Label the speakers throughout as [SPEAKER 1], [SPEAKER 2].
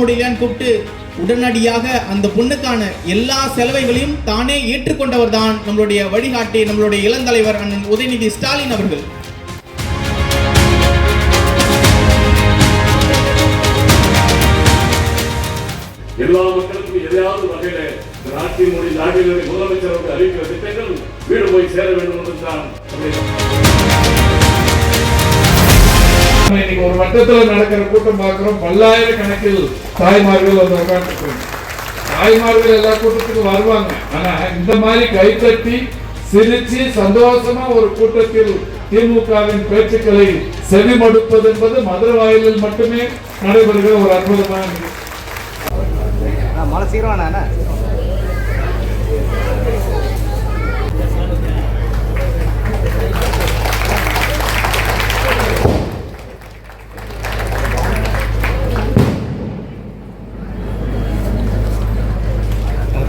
[SPEAKER 1] முடியலன்னு கூப்பிட்டு உடனடியாக அந்த பொண்ணுக்கான எல்லா செலவைகளையும் தானே ஏற்றுக்கொண்டவர் தான் நம்மளுடைய வழிகாட்டி, நம்மளுடைய இளந்தலைவர் அண்ணன் உதயநிதி ஸ்டாலின் அவர்கள்.
[SPEAKER 2] எல்லா மக்களுக்கும் எதையாவது வகையில நாட்டின் நாட்டினுடைய முதலமைச்சர் அவர்கள் அறிவிக்கிற திட்டங்கள் வீடு போய் சேர வேண்டும் என்றுதான்.
[SPEAKER 3] இன்னைக்கு ஒரு வட்டத்தில் நடக்கிற கூட்டம் பார்க்கிறோம். பல்லாயிரக்கணக்கில் தாய்மார்கள் வந்து உட்காந்துருக்காங்க. தாய்மார்கள் எல்லா கூட்டத்துக்கும் வருவாங்க. ஆனா இந்த மாதிரி கைத்தட்டி சிரிச்சு சந்தோஷமா ஒரு கூட்டத்தில் திமுகவின் பேச்சுக்களை செவிமடுப்பது என்பது மதுரை வாயிலில் மட்டுமே நடைபெறுகிற ஒரு அற்புதமான
[SPEAKER 4] மழை சீரவான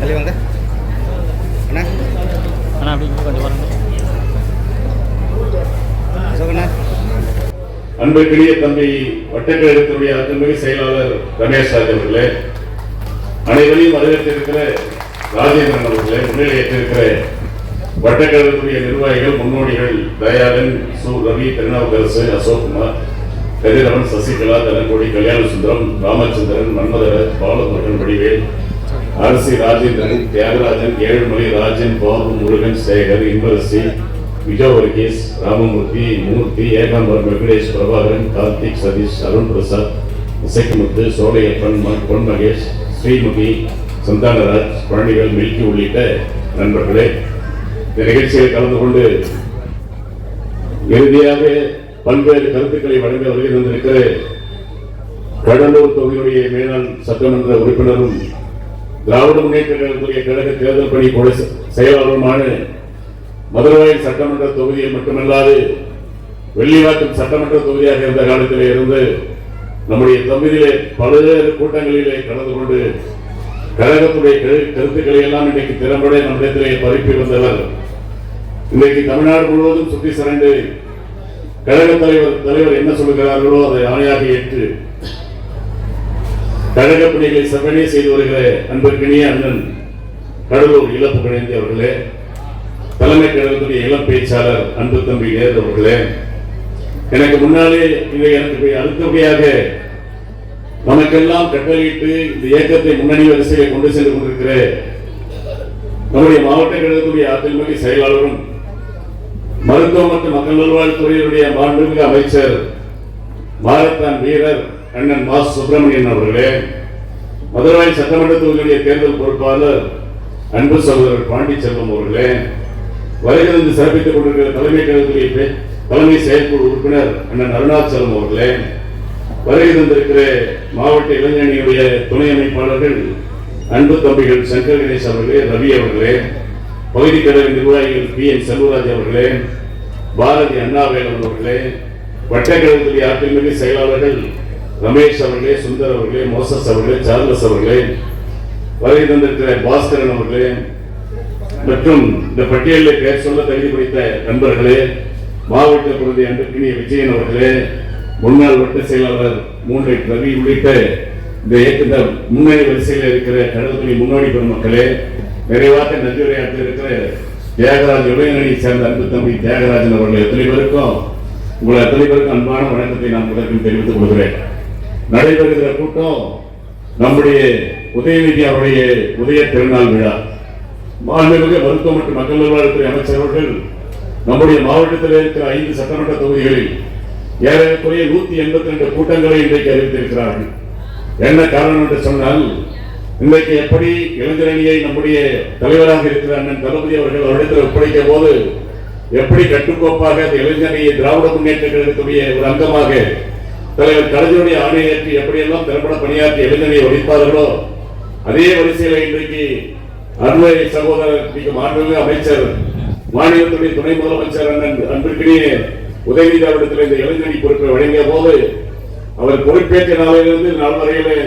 [SPEAKER 4] தள்ளி வாங்க அண்ணா அண்ணா அப்படி கொஞ்சம் வரணும்.
[SPEAKER 2] அன்புக்குரிய தம்பி வட்டக்கழகத்தினுடைய அன்புமிகு செயலாளர் ரமேஷ் ராஜ் அவர்களே, அனைவரையும் வரவேற்றிருக்கிற ராஜேந்திரன் அவர்களே, முன்னிலையேற்றிருக்கிற வட்டக்கழகத்துடைய நிர்வாகிகள், முன்னோடிகள் தயாளன், சு ரவி, திருநாவுக்கரசு, அசோக்குமார், கதிரவன், சசிகலா, தனக்கோடி, கல்யாண சுந்தரம், ராமச்சந்திரன், மன்மதராஜ், பாலமுருகன், வடிவேல், அரசி, ராஜேந்திரன், தியாகராஜன், ஏழுமலை, ராஜன், பாபு, முருகன், சேகர், இன்பரசி, விஜய் வர்கீஸ், ராமமூர்த்தி, மூர்த்தி, ஏகாம்பரம், வெங்கடேஷ், பிரபாகரன், கார்த்திக், சதீஷ், அருண் பிரசாத், இசைக்குமுத்து, சோழையப்பன், பொன் மகேஷ், ஸ்ரீமுகி, சந்தானராஜ், பழனிகள், மில்கி உள்ளிட்ட நண்பர்களே, இந்த நிகழ்ச்சியில் கலந்து கொண்டு இறுதியாக பல்வேறு கருத்துக்களை வழங்க வருகை தந்திருக்கிற கடலூர் தொகுதியுடைய மேலாண் சட்டமன்ற உறுப்பினரும் திராவிட முன்னேற்ற கழகத்துடைய கழக தேர்தல் பணி செயலாளருமான மதுரவாயல் சட்டமன்ற தொகுதியில் மட்டுமல்லாது வெள்ளிவாக்கம் சட்டமன்ற தொகுதியாக இருந்த காலத்திலே இருந்து நம்முடைய தொகுதியிலே பல்வேறு கூட்டங்களிலே கலந்து கொண்டு கழகத்துடைய கருத்துக்களை எல்லாம் இன்றைக்கு திறம்பட நம்மிடத்திலே பரப்பி வந்தவர். இன்றைக்கு தமிழ்நாடு முழுவதும் சுற்றி சிறந்து கழக தலைவர் என்ன சொல்லுகிறார்களோ அதை ஆணையாக ஏற்று கழக பணிகளை செவ்வனே செய்து வருகிற அன்பிற்கினிய அண்ணன் கடலூர் இழப்பு கணிந்தி அவர்களே, தலைமை கழகத்துடைய இளம் பேச்சாளர் அன்பு தம்பி நேரு அவர்களே, எனக்கு முன்னாலே இதை எனக்கு அடுத்தபடியாக நமக்கெல்லாம் கட்டளையிட்டு இந்த இயக்கத்தை முன்னணி வரிசையை கொண்டு சென்று கொண்டிருக்கிற நம்முடைய மாவட்ட கழகத்துடைய அதிமுக செயலாளரும் மருத்துவ மற்றும் மக்கள் நல்வாழ்வுத்துறையுடைய மாண்புமிகு அமைச்சர் மாரத்தான் வீரர் அண்ணன் மா சுப்பிரமணியன் அவர்களே, மதுரை சட்டமன்ற தொகுதியுடைய தேர்தல் பொறுப்பாளர் அன்பு சகோதரர் பாண்டிச்செல்வம் அவர்களே, வருகிறது சிறப்பித்துக் கொண்டிருக்கிற தலைமை கழகத்துடைய தலைமை செயற்குழு உறுப்பினர் அண்ணன் அருணாச்சலம் அவர்களே, வருகை தந்திருக்கிற மாவட்ட இளைஞணியுடைய துணை அமைப்பாளர்கள் அன்பு தம்பிகள் சங்கர் கணேஷ் அவர்களே, ரவி அவர்களே, பகுதி கழக நிர்வாகிகள் பி என் செல்வராஜ் அவர்களே, பாரதி அண்ணாவேலன் அவர்களே, வட்டக்கழகத்துடைய அதிமுக செயலாளர்கள் ரமேஷ் அவர்களே, சுந்தர் அவர்களே, மோசஸ் அவர்களே, சார்லஸ் அவர்களே, வருகை தந்திருக்கிற பாஸ்கரன் அவர்களே மற்றும் இந்த பட்டியலில் பெயர் சொல்ல தகுதி குறித்த நண்பர்களே, மாவட்ட பிரதி அன்புக்கினிய விஜயன் அவர்களே, முன்னாள் வட்ட செயலாளர் மூன்றை ரவி உள்ளிட்ட இந்த இயக்க முன்னணி வரிசையில் இருக்கிற கழகத்துடைய முன்னோடி பெருமக்களே, நிறைவாக நன்றியுரையாற்ற இருக்கிற தியாகராஜ் இளைஞரை சேர்ந்த அன்பு தம்பி தியாகராஜன் அவர்கள் எத்தனை பேருக்கும் உங்கள் அத்தனை பேருக்கும் அன்பான வணக்கத்தை நான் முதற்கும் தெரிவித்துக் கொள்கிறேன். நடைபெறுகிற கூட்டம் நம்முடைய உதயநிதி அவருடைய உதய திருநாள் விழா. மாண்புமிகு மருத்துவ மற்றும் மக்கள் நல்வாழ்வுத்துறை அமைச்சர் அவர்கள் நம்முடைய மாவட்டத்தில் இருக்கிற 5 சட்டமன்ற தொகுதிகளில் ஏறக்குறைய 182 கூட்டங்களை இன்றைக்கு அறிவித்திருக்கிறார்கள். என்ன காரணம் என்று சொன்னால், இன்றைக்கு எப்படி இளைஞரணியை நம்முடைய தலைவராக இருக்கிற அண்ணன் தளபதி அவர்கள் அவரிடத்தில் ஒப்படைக்க போது எப்படி கட்டுக்கோப்பாக அந்த இளைஞரணியை திராவிட முன்னேற்ற கழகத்துடைய ஒரு அங்கமாக தலைவர் கலைஞருடைய ஆணையேற்று எப்படியெல்லாம் திறம்பட பணியாற்றி இளைஞரணியை வடிப்பார்களோ அதே வரிசையில் இன்றைக்கு அன்பை சகோதரர் மாண்புமிகு அமைச்சர் மாநிலத்துடைய துணை முதலமைச்சர் அண்ணன் அன்பிற்கினிய உதயநிதி அவரிடத்தில் இந்த இளைஞரணி பொறுப்பை வழங்கிய போது அவர் பொறுப்பேற்ற நாளிலிருந்து நாள் வரையிலே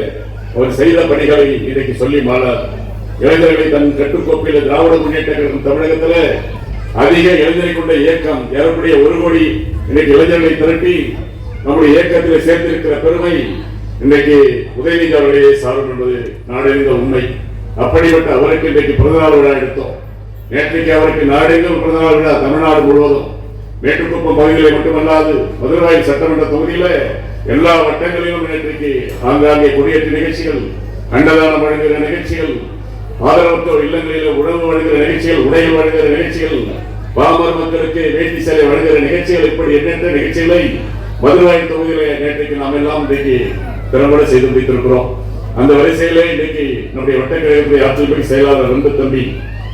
[SPEAKER 2] அவர் செய்த பணிகளை இன்றைக்கு சொல்லி மாறார். இளைஞர்களை தன் கட்டுக்கோப்பில் திராவிட முன்னேற்ற கழகம் தமிழகத்தில் அதிக இளைஞரை கொண்ட இயக்கம் ஏறக்கூடிய 1 கோடி இன்னைக்கு இளைஞர்களை திரட்டி நம்முடைய இயக்கத்தில் சேர்த்திருக்கிற பெருமை இன்றைக்கு உதயநிதி அவர்களே சாரும் என்பது நாடறிந்த உண்மை. அப்படிப்பட்ட அவருக்கு இன்றைக்கு பிறந்தநாள் விழா எடுத்தோம். நேற்றைக்கு அவருக்கு நாடெங்கும் பிறந்தநாள் விழா, தமிழ்நாடு முழுவதும். மேட்டுக்குப்பம் பகுதியிலே மட்டுமல்லாது மதுரவாயில் சட்டமன்ற தொகுதியில எல்லா வட்டங்களிலும் நேற்றைக்கு ஆங்காங்கே கொடியேற்ற நிகழ்ச்சிகள், அன்னதானம் வழங்குகிற நிகழ்ச்சிகள், ஆதரவற்றோர் இல்லங்களில் உணவு வழங்குகிற நிகழ்ச்சிகள், உடைகள் வழங்குகிற நிகழ்ச்சிகள், பாமர் மக்களுக்கு வேட்டி சேலை வழங்குகிற நிகழ்ச்சிகள், இப்படி எண்ணற்ற நிகழ்ச்சிகளை மதுரவாயில் தொகுதியிலே நேற்றைக்கு நாம் எல்லாம் இன்றைக்கு திறம்பட செய்து முடித்திருக்கிறோம். அந்த வரிசையிலே இன்றைக்கு நம்முடைய வட்டக்கழகத்துடைய ஆட்சிப்படி செயலாளர் அன்பு தம்பி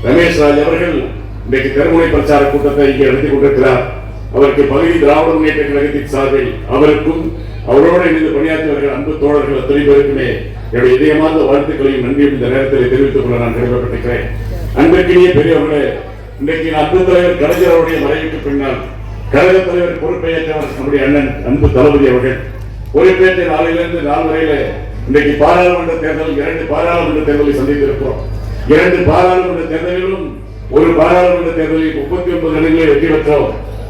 [SPEAKER 2] ரமேஷ் ராஜ் அவர்கள் இன்றைக்கு தெருமுனை பிரச்சார கூட்டத்தை இங்கே நடத்தி கொண்டிருக்கிறார். அவருக்கு பகுதி திராவிட முன்னேற்ற கழகத்தின் சார்பில் அவருக்கும் அவரோடு இணைந்து பணியாற்றியவர்கள் அன்பு தோழர்கள் அத்தனை பேருக்குமே என்னுடைய இதயமார்ந்த வாழ்த்துக்களையும் நன்றியும் இந்த நேரத்தில் தெரிவித்துக் கொள்ள நான் கடமைப்பட்டிருக்கிறேன். அன்பிற்கினிய பெரியவர்களே, இன்றைக்கு அன்பு தலைவர் கலைஞர் அவருடைய மறைவுக்கு பின்னால் கழக தலைவர் பொறுப்பேற்றவர் நம்முடைய அண்ணன் அன்பு தளபதி அவர்கள் பொறுப்பேற்ற நாளிலிருந்து நாள் வரையில இன்றைக்கு பாராளுமன்ற தேர்தல், 2 பாராளுமன்ற தேர்தலை சந்தித்திருக்கிறோம். 2 பாராளுமன்ற தேர்தலிலும் ஒரு பாராளுமன்ற தேர்தலில் 39 இடங்களை வெற்றி பெற்றோம்.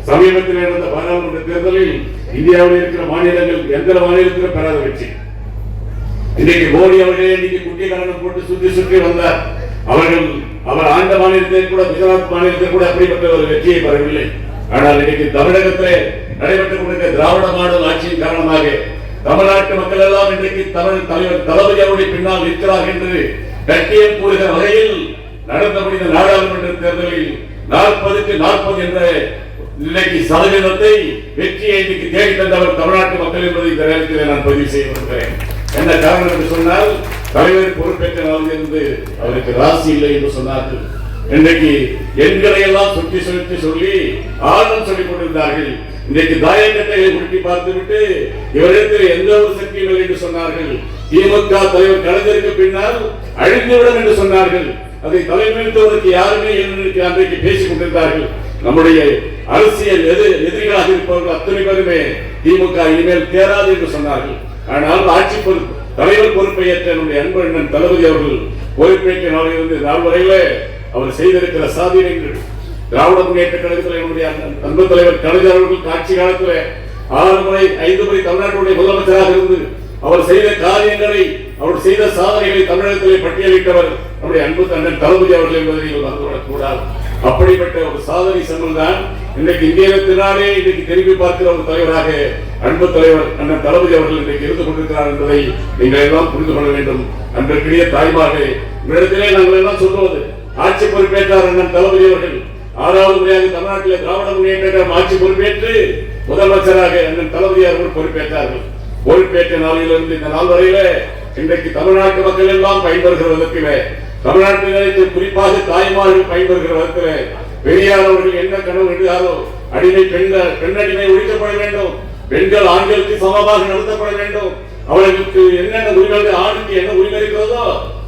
[SPEAKER 2] சமீபத்தில் நடந்த பாராளுமன்ற தேர்தலில் இந்தியாவில் இருக்கிற மாநிலங்கள் எந்த மாநிலத்திலும் பெறாத வெற்றி. இன்றைக்கு மோடி அவர்களே இன்னைக்கு குட்டிய கரணம் போட்டு சுற்றி வந்தார். அவர் ஆண்ட மாநிலத்தை கூட, குஜராத் மாநிலத்தை கூட அப்படிப்பட்ட ஒரு வெற்றியை பெறவில்லை. ஆனால் இன்னைக்கு தமிழகத்திலே நடைபெற்றுக் கொண்டிருக்கிற திராவிட மாடல் ஆட்சியின் காரணமாக தமிழ்நாட்டு மக்கள் எல்லாம் இன்றைக்கு தமிழ் தலைவர் தளபதி அவருடைய பின்னால் நிற்கிறார்கள் என்று கட்டியம் கூறுகிற வகையில் நடந்த முடிந்த நாடாளுமன்ற தேர்தலில் 40க்கு 40 என்ற இன்னைக்கு சதவீதத்தை வெற்றியை இன்னைக்கு தேடி தந்தவர் தமிழ்நாட்டு மக்கள் என்பதை இந்த நேரத்தில் நான் பதிவு செய்ய விரும்புகிறேன். என்ன காரணம் என்று சொன்னால், தலைவர் பொறுப்பேற்ற நாளிலிருந்து அவருக்கு ராசி இல்லை என்று சொன்னார்கள். இன்றைக்கு எண்களை எல்லாம் சுற்றி சொல்லி ஆளுநர் சொல்லிக் கொண்டிருந்தார்கள். இன்றைக்கு தாயக்கட்டையை உருட்டி பார்த்துவிட்டு இவரிடத்தில் எந்த ஒரு சக்தியும் இல்லை என்று சொன்னார்கள். திமுக தலைவர் கலைஞருக்கு பின்னால் அழிந்துவிடும் என்று சொன்னார்கள். அதை தலைமைத்துவதற்கு யாருமே அன்றைக்கு பேசிக் கொண்டிருந்தார்கள். நம்முடைய அரசியல் எதிரிகளாக இருப்பவர்கள் அத்தனை பேருமே திமுக இனிமேல் தேராது என்று சொன்னார்கள். ஆனால் ஆட்சி தலைவர் பொறுப்பை ஏற்ற நம்முடைய அன்பு அண்ணன் தளபதி அவர்கள் பொறுப்பேற்ற நாளிலிருந்து நாள் வரையில அவர் செய்திருக்கிற சாதனைகள், திராவிட முன்னேற்ற கழகத்தில் என்னுடைய அன்பு தலைவர் கலைஞர் அவர்கள் ஆட்சி காலத்தில் 5 முறை தமிழ்நாட்டுடைய முதலமைச்சராக இருந்து அவர் செய்த காரியங்களை, அவர் செய்த சாதனைகளை தமிழகத்திலே பட்டியலிட்டவர் நம்முடைய அன்பு அண்ணன் தளபதி அவர்கள் என்பதை நீங்கள் மறந்துவிடக் கூடாது. அப்படிப்பட்ட ஒரு சாதனை சம்பளம் தான் இன்றைக்கு இந்தியத்தினாலே இன்றைக்கு திரும்பி பார்க்கிற ஒரு தலைவராக அன்பு தலைவர் அண்ணன் தளபதி அவர்கள் இன்றைக்கு இருந்து கொண்டிருக்கிறார் என்பதை நீங்கள் எல்லாம் புரிந்து கொள்ள வேண்டும். அன்றைக்கிடையே தாய்மார்களே, உங்களிடத்திலே நாங்கள் எல்லாம் சொல்வது, ஆட்சி பொறுப்பேற்றார் அண்ணன் தளபதி அவர்கள் 6வது முறையாக தமிழ்நாட்டில் திராவிட முன்னேற்ற ஆட்சி பொறுப்பேற்று முதலமைச்சராக அண்ணன் தளபதி அவர்கள் பொறுப்பேற்றார்கள். பொறுப்பேற்ற நாளிலிருந்து இந்த நாள் வரையில இன்றைக்கு தமிழ்நாட்டு மக்கள் எல்லாம் பயன்பெறுகிற விதத்திலே, தமிழ்நாட்டிலே குறிப்பாக தாய்மார்கள் பயன்பெறுகிற விதத்திலே பெரியார் அவர்கள் என்ன கனவு கண்டாரோ, அடிமை பெண்ணடிமை ஒழிக்கப்பட வேண்டும், பெண்கள் ஆண்களுக்கு சமமாக நடத்தப்பட வேண்டும், அவர்களுக்கு என்னென்ன உரிமைகள், ஆணுக்கு என்ன உரிமை இருக்கிறதோ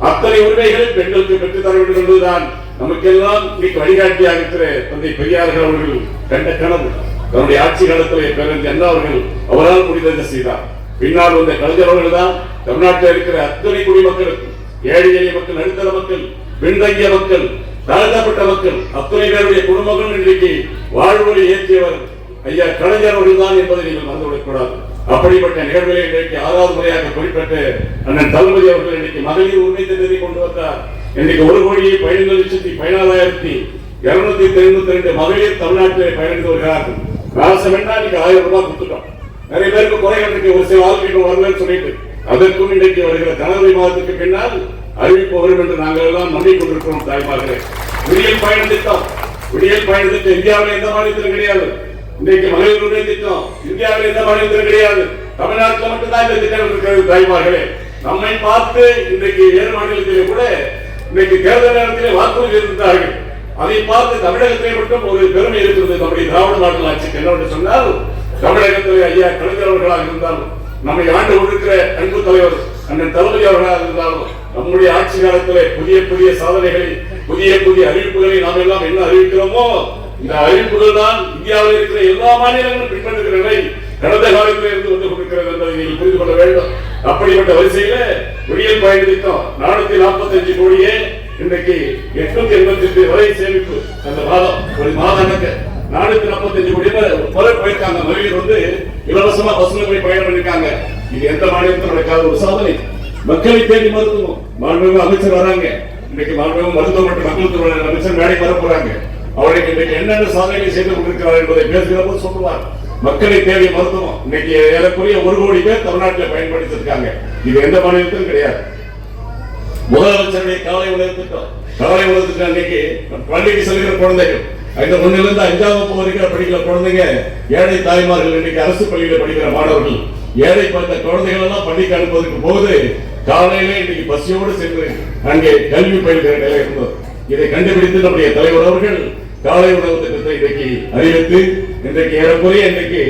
[SPEAKER 2] அத்தனை உரிமைகளை பெண்களுக்கு பெற்றுத்தர வேண்டும் என்பதுதான் நமக்கெல்லாம் இன்னைக்கு வழிகாட்டியாக இருக்கிற தந்தை பெரியார்கள் அவர்கள் கண்ட கனவு. தன்னுடைய ஆட்சி காலத்திலே பேரறிஞர் அண்ணா அவர்கள் அவரால் முடிந்ததை செய்தார். பின்னால் வந்த கலைஞர் அவர்கள் தான் தமிழ்நாட்டில் இருக்கிற அத்தனை குடிமக்களுக்கு, ஏழை எளிய மக்கள், நடுத்தர மக்கள், பின்தங்கிய மக்கள், தாழ்த்தப்பட்ட மக்கள் அத்தனை பேருடைய குடும்பங்கள் இன்றைக்கு வாழ்வொலி ஏற்றியவர் ஐயா கலைஞர் அவர்கள் தான் என்பதை நீங்கள் மறந்துவிடக் கூடாது. அப்படிப்பட்ட நிகழ்வுகளை இன்றைக்கு 6வது முறையாக பொறுப்பேற்ற அண்ணன் தளபதி அவர்கள் இன்றைக்கு மகளிர் உரிமை திட்டத்தை கொண்டு வந்தார். இன்றைக்கு 1,17,292 மகளிர் தமிழ்நாட்டிலே பயணித்து வருகிறார்கள். ராசம் என்ன இன்னைக்கு 1000 ரூபாய் கொடுத்துட்டோம். நிறைய பேருக்கு குறைகள் இருக்கு, ஒரு சில வாழ்க்கைகள் வரலன்னு சொல்லிட்டு அதற்கும் இன்றைக்கு வருகிற ஜனவரி மாதத்துக்கு பின்னால் அறிவிப்பு வரும் என்று நாங்கள் எல்லாம் நம்பிக்கொண்டிருக்கிறோம். தாய்மார்களே, விடியல் பயண திட்டம் இந்தியாவில் எந்த மாநிலத்திலும் கிடையாது. இன்றைக்கு மகளிர் உரிமை திட்டம் இந்தியாவில் எந்த மாநிலத்திலும் கிடையாது. தமிழ்நாட்டில் மட்டும்தான் இந்த திட்டம் இருக்கிறது. தாய்மார்களே, நம்மை பார்த்து இன்றைக்கு வேறு மாநிலத்திலே கூட இன்றைக்கு தேர்தல் நேரத்திலே வாக்குறுதி இருந்தார்கள். அதை பார்த்து தமிழகத்திலே மட்டும் ஒரு பெருமை இருக்கிறது. நம்முடைய திராவிட மாடல் ஆட்சிக்கு என்னவென்று சொன்னால், தமிழகத்திலே ஐயா கலைஞர் அவர்களாக இருந்தாலும், நம்மை ஆண்டு கொண்டிருக்கிற அன்பு தலைவர் அண்ணன் தளபதி அவர்களாக இருந்தாலும், நம்முடைய ஆட்சி காலத்திலே புதிய சாதனைகளை, புதிய அறிவிப்புகளை நாம் எல்லாம் என்ன அறிவிக்கிறோமோ, இந்த அறிவிப்புகள் தான் இந்தியாவில் இருக்கிற எல்லா மாநிலங்களும் பின்பற்றுகிறவை கடந்த காலத்தில் இருந்து வந்து கொண்டிருக்கிறது என்பதை நீங்கள் புரிந்து கொள்ள வேண்டும். அப்படிப்பட்ட வரிசையில விடியல் பயண திட்டம் 445 கோடியே இன்றைக்கு 888 வரை சேமிப்பு. அந்த மாதம் ஒரு மாதம் 445 கோடி முறை போயிருக்காங்க. மகளிர் வந்து இலவசமா பஸ்ல போய் பயணம் பண்ணிருக்காங்க. இது எந்த மாநிலத்தில் நடக்காத ஒரு சாதனை. மக்களை தேடி மருத்துவம். மாண்புமிகு அமைச்சர் வராங்க. இன்னைக்கு மாண்புமிகு மருத்துவம் மற்றும் மக்கள் துறை அமைச்சர் வேலைக்கு வர போறாங்க. அவருக்கு இன்னைக்கு என்னென்ன சாதனைகள் செய்து கொண்டிருக்கிறார் என்பதை பேசுகிற போது சொல்லுவார். மக்களை தேடிய மருத்துவம் இன்னைக்கு ஏறக்குறைய 1 கோடி பேர் தமிழ்நாட்டில் பயன்படுத்தி இருக்காங்க. இது எந்த மாநிலத்திலும் கிடையாது. முதலமைச்சருடைய காலை உணவு திட்டம். காலை உணவு திட்டம் இன்னைக்கு பள்ளிக்கு செல்கிற குழந்தைகள் 1 லிருந்து 5ஆம் வகுப்பு வரைக்கும் படிக்கிற குழந்தைங்க, ஏழை தாய்மார்கள், இன்னைக்கு அரசு பள்ளியில் படிக்கிற மாணவர்கள், ஏழை பட்ட குழந்தைகள் எல்லாம் பள்ளிக்கு அனுப்புவதற்கு போது காலையிலே இன்னைக்கு பசியோடு சென்று அங்கே கல்வி பயில்கிற நிலை இருந்தது. இதை கண்டுபிடித்து நம்முடைய தலைவர் அவர்கள் காலை உணவு திட்டத்தை இன்றைக்கு அறிவித்து இன்றைக்கு ஏறக்குறைய இன்றைக்கு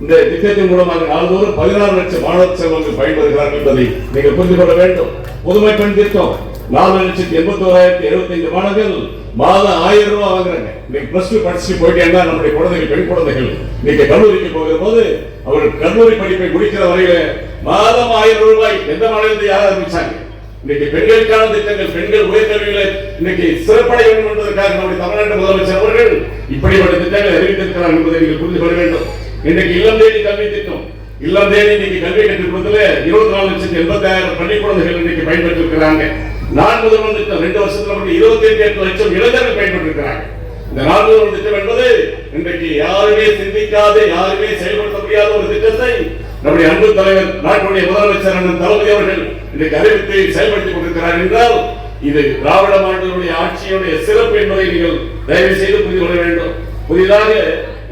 [SPEAKER 2] இந்த திட்டத்தின் மூலமாக நாள்தோறும் 16 லட்சம் மாணவ செல்வங்கள் பயன்பெறுகிறார்கள் என்பதை நீங்கள் புரிந்து கொள்ள வேண்டும். புதுமை பெண் திட்டம் 4,81,075 மாணவர்கள் மாதம் 1000 ரூபாய் வாங்குறாங்க. இன்னைக்கு +2 படிச்சுட்டு போயிட்டேன்னா நம்முடைய குழந்தைகள், பெண் குழந்தைகள் இன்னைக்கு கல்லூரிக்கு போகிற போது அவர்கள் கல்லூரி படிப்பை முடிக்கிற வரையில மாதம் 1000 ரூபாய் எந்த மாநிலத்தை யார் ஆரம்பிச்சாங்க? இன்னைக்கு பெண்களுக்கான திட்டங்கள், பெண்கள் உயர்கல்வியில இன்னைக்கு சிறப்படைய வேண்டும் என்பதற்காக நம்முடைய தமிழ்நாட்டு முதலமைச்சர் அவர்கள் இப்படிப்பட்ட திட்டங்களை அறிவித்திருக்கிறார் என்பதை நீங்கள் புரிந்து கொள்ள வேண்டும். இன்னைக்கு இல்லம் தேடி கல்வி திட்டம், இல்லம் தேடி இன்னைக்கு கல்வி கற்றுக் கொடுத்தல 24,80,000 பள்ளி குழந்தைகள் இன்னைக்கு பயன்பெற்று இருக்கிறாங்க. நான் முதல்வர் திட்டம் 2 வருஷத்துல மட்டும் 28 லட்சம் இளைஞர்கள் பயன்பெற்று இருக்கிறாங்க. இந்த நான் முதல்வர் திட்டம் என்பது இன்றைக்கு யாருமே சிந்திக்காத, யாருமே செயல்படுத்த முடியாத ஒரு திட்டத்தை நம்முடைய அன்பு தலைவர், நாட்டுடைய முதலமைச்சர் அண்ணன் தளபதி அவர்கள் இன்றைக்கு அறிவித்து செயல்படுத்திக் கொண்டிருக்கிறார் என்றால் இது திராவிட மாடலுடைய ஆட்சியுடைய சிறப்பு என்பதை நீங்கள் தயவு செய்து புரிந்து கொள்ள வேண்டும். புதிதாக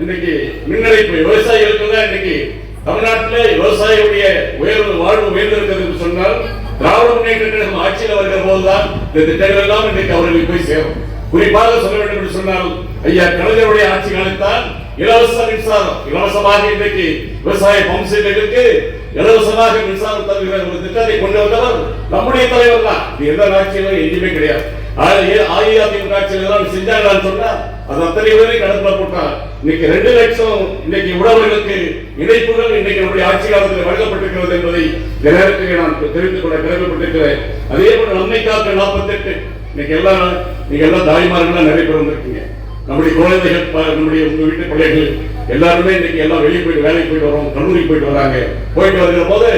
[SPEAKER 2] இன்றைக்கு மின்னணைப்பு விவசாயிகளுக்கு தான் இன்னைக்கு தமிழ்நாட்டிலே விவசாயிகளுடைய வாழ்வு உயர்ந்திருக்கிறது என்று சொன்னால் திராவிட முன்னேற்ற கழகம் ஆட்சியில் வருகிற போதுதான் இந்த திட்டங்கள் எல்லாம் இன்றைக்கு அவர்களுக்கு போய் சேரும். குறிப்பாக சொல்ல வேண்டும் என்று சொன்னால் ஐயா கலைஞருடைய ஆட்சி காலத்தான் இலவச மின்சாரம், இலவசமாக இன்றைக்கு விவசாய பம்ப் செட்டுகளுக்கு இலவசமாக மின்சாரம் தருகிற ஒரு திட்டத்தை கொண்டு வந்தவர் நம்முடைய தலைவர் தான். இது எந்த ஆட்சியிலும் எங்கேயுமே கிடையாது. அஇஅதிமுக ஆட்சியில் தான் செஞ்சாங்களான்னு சொன்னா அது அத்தனை பேரை கடப்புல போட்டார். இன்னைக்கு 2 லட்சம் இன்னைக்கு உழவர்களுக்கு இணைப்புகள் இன்னைக்கு நம்முடைய ஆட்சி காலத்தில் வழங்கப்பட்டிருக்கிறது என்பதை இந்த நேரத்தில் நான் தெரிவித்துக் கொள்ள கடமைப்பட்டிருக்கிறேன். அதே போல நம்மை காக்க 48 இன்னைக்கு எல்லாம் நீங்க எல்லாம் தாய்மார்கள் நிறைய பேர் வந்திருக்கீங்க. நம்முடைய குழந்தைகள், நம்முடைய உங்க வீட்டு பிள்ளைகள் எல்லாருமே இன்னைக்கு எல்லாம் வெளியே போயிட்டு வேலைக்கு போயிட்டு வரோம், கல்லூரிக்கு போயிட்டு வராங்க. போயிட்டு வருகிற போது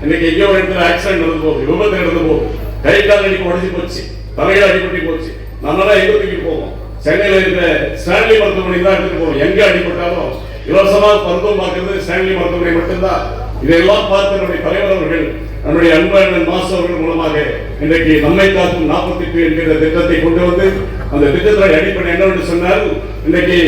[SPEAKER 2] இன்னைக்கு எங்கேயோ இடத்துல ஆக்சிடென்ட் நடந்து போகுது, விபத்து நடந்து போகுது, கை கால் அடிப்பு உடஞ்சி போச்சு, தலையில அடிப்பட்டு போச்சு. நம்மளாம் எங்க தூக்கிட்டு போவோம்? சென்னையில இருக்கிற ஸ்டான்லி மருத்துவமனை தான் எடுத்துட்டு போவோம். எங்க அடிப்பட்டாலும் இலவசமாக மருத்துவம் பார்க்கிறது ஸ்டான்லி மருத்துவமனை மட்டும்தான். இதையெல்லாம் பார்த்து நம்முடைய தலைவர் அவர்கள், நம்முடைய அன்பழகன் மாசு அவர்கள் மூலமாக இன்றைக்கு நம்மை காக்கும் 48 என்கிற திட்டத்தை கொண்டு வந்து அந்த திட்டத்தினுடைய அடிப்படை என்னவென்று சொன்னால் இன்னைக்கு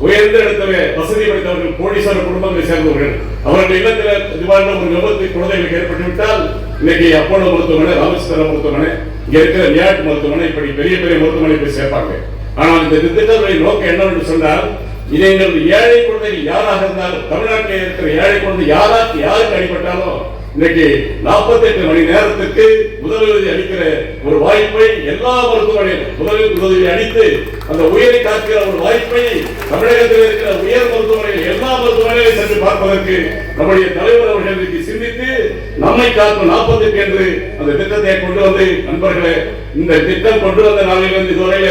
[SPEAKER 2] உயர்ந்த இடத்துல வசதி படைத்தவர்கள், கோடீஸ்வர குடும்பங்களை சேர்ந்தவர்கள், அவர்கள் இல்லத்தில் இதுவான ஒரு விபத்து குழந்தைகளுக்கு ஏற்பட்டுவிட்டால் இன்னைக்கு அப்போலோ மருத்துவமனை, ராமேஸ்வரம் மருத்துவமனை, இங்க இருக்கிற நியாட் மருத்துவமனை, இப்படி பெரிய பெரிய மருத்துவமனை போய் சேர்ப்பாங்க. ஆனால் இந்த திட்டத்தினுடைய நோக்கம் என்னவென்று சொன்னால் இதை ஏழை குழந்தைகள் யாராக இருந்தாலும், தமிழ்நாட்டில் இருக்கிற ஏழை குழந்தை யாருக்கு அடிபட்டாலும் இன்னைக்கு 48 மணி நேரத்துக்கு முதலுதவி அளிக்கிற ஒரு வாய்ப்பை எல்லா மருத்துவமனையிலும் முதலுதவி அளித்து அந்த உயிரை காக்கிற ஒரு வாய்ப்பை தமிழகத்தில் இருக்கிற உயர் மருத்துவமனையில் எல்லா மருத்துவமனையிலும் சென்று பார்ப்பதற்கு நம்முடைய தலைவர் அவர்களுக்கு சிந்தித்து நம்மை காக்கும் 48 என்று அந்த திட்டத்தை கொண்டு வந்து, நண்பர்களே, இந்த திட்டம் கொண்டு வந்த நாளிலிருந்து இதுவரையில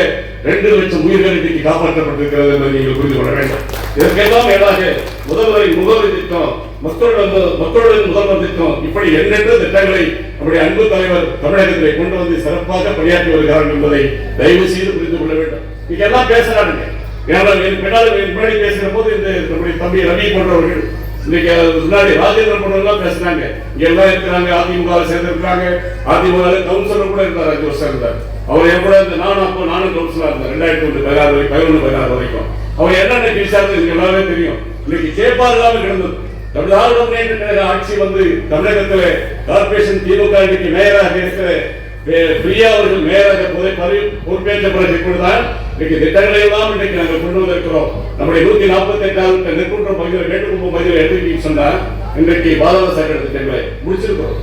[SPEAKER 2] 2 லட்சம் உயிர்கள் இன்னைக்கு காப்பாற்றப்பட்டிருக்கிறது என்பதை நீங்கள் புரிந்து கொள்ள வேண்டும். இதற்கெல்லாம் மேலாக முதல்வரின் முகவரி திட்டம், மக்களுடன் முதல்வர் திட்டம், இப்படி எண்ணற்ற திட்டங்களை நம்முடைய அன்பு தலைவர் தமிழகத்திலே கொண்டு வந்து சிறப்பாக பணியாற்றி வருகிறார்கள் என்பதை தயவு செய்து புரிந்து கொள்ள வேண்டும். நீங்க எல்லாம் பேசுறாங்க, முன்னாடி பேசுகிற போது இந்த நம்முடைய தம்பி ரவி போன்றவர்கள், இன்னைக்கு முன்னாடி ராஜேந்திரன் போன்றவர்கள் பேசுறாங்க. இங்க எல்லாம் இருக்கிறாங்க, அதிமுக சேர்ந்திருக்கிறாங்க, அதிமுக கவுன்சிலர் கூட இருந்தார், 5 வருஷம் இருந்தார். அவர் என் கூட நானும் கவுன்சிலர் இருந்தேன் 2011 வரைக்கும். அவர் என்னென்ன பேசாரு எல்லாமே தெரியும். இன்னைக்கு கேட்பார் இல்லாம கிடந்தது. தமிழ்நாடு முன்னேற்ற கழக ஆட்சி வந்து தமிழகத்தில் கார்பரேஷன் திமுக இன்னைக்கு மேயராக இருக்கிற பிரியா அவர்கள் மேயராக பொறுப்பேற்ற பிறகு கூடதான் இன்னைக்கு திட்டங்களை எல்லாம் இன்னைக்கு நாங்கள் கொண்டு வந்திருக்கிறோம். நம்முடைய 148 நெற்குன்றம் பகுதியில் வேண்டுகுப்பம் பகுதியில் எடுத்துக்கிட்டு சொன்னா இன்றைக்கு பாதாள சாக்கடை திட்டங்களை முடிச்சிருக்கிறோம்.